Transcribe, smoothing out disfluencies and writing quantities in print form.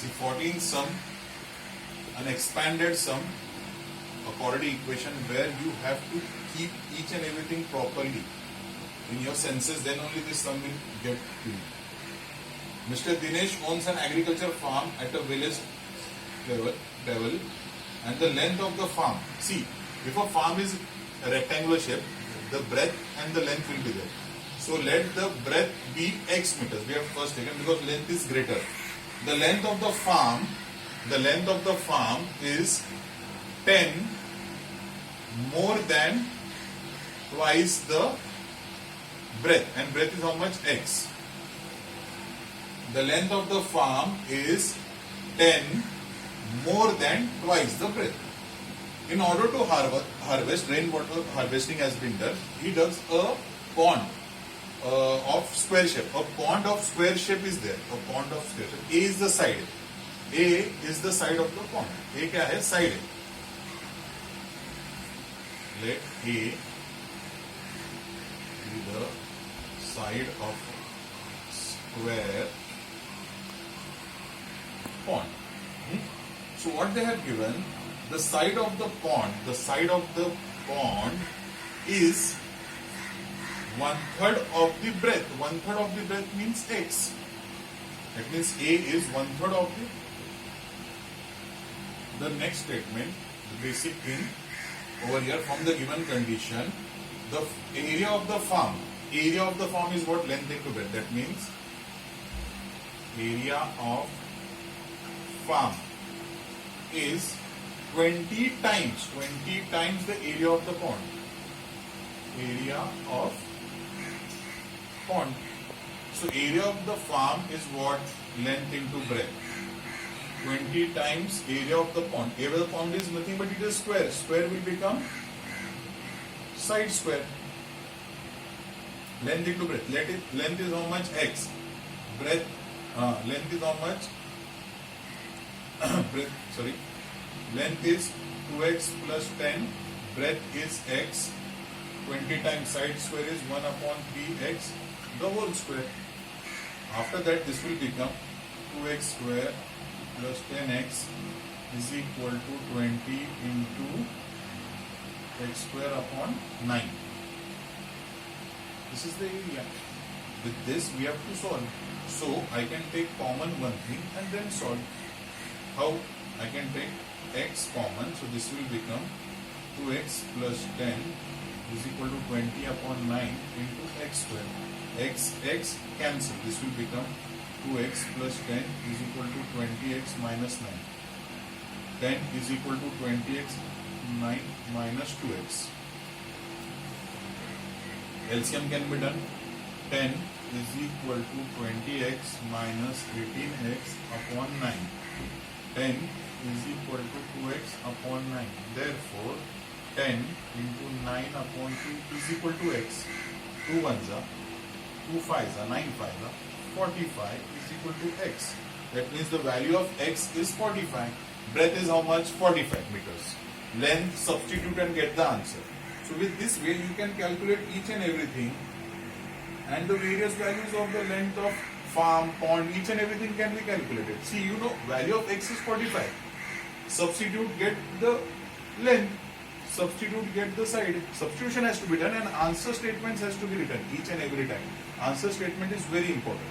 See, 14 sum, an expanded sum, a quadratic equation where you have to keep each and everything properly in your senses, then only this sum will get filled. Mr. Dinesh owns an agriculture farm at a village level, and the length of the farm. See, if a farm is a rectangular shape, the breadth and the length will be there. So let the breadth be x meters. We have first taken because length is greater. The length of the farm is 10 more than twice the breadth, and breadth is how much? X. The length of the farm is 10 more than twice the breadth. In order to harvest, rainwater harvesting has been done. He does a pond of square shape. A pond of square shape is there. A pond of square shape. A is the side. A is the side of the pond. A क्या है? Side. Let A be the side of square pond. So what they have given, the side of the pond is 1/3 of the breadth. 1/3 of the breadth means x. That means A is 1/3 of the next statement, the basic thing over here from the given condition, the area of the farm. Area of the farm is what? Length into breadth. That means area of farm is 20 times the area of the pond. Area of pond. So area of the farm is what? Length into breadth. 20 times area of the pond. Area of the pond is nothing but it is square. Square will become side square. Length into breadth. Length is how much? X. Breadth. Length is how much? Length is 2x plus 10. Breadth is x. 20 times side square is 1/3x, the whole square. After that, this will become 2x square plus 10x is equal to 20 into x square upon 9. This is the area. With this, we have to solve. So, I can take common one thing and then solve. How? I can take x common. So, this will become 2x plus 10 is equal to 20 upon 9 into x square. X cancel. This will become 2x plus 10 is equal to 20x minus 9. 10 is equal to 20x 9 minus 2x. LCM can be done. 10 is equal to 20x minus 18x upon 9. 10 is equal to 2x upon 9. Therefore, 10 into 9 upon 2 is equal to x. 2 ones are, 2 fives are, 9 fives are, 45 is equal to x. That means the value of x is 45. Breadth is how much? 45 meters. Length, substitute and get the answer. So with this way, you can calculate each and everything, and the various values of the length of farm, pond, each and everything can be calculated. See, you know, value of x is 45. Substitute, get the length. Substitute, get the side. Substitution has to be done and answer statements has to be written each and every time. Answer statement is very important.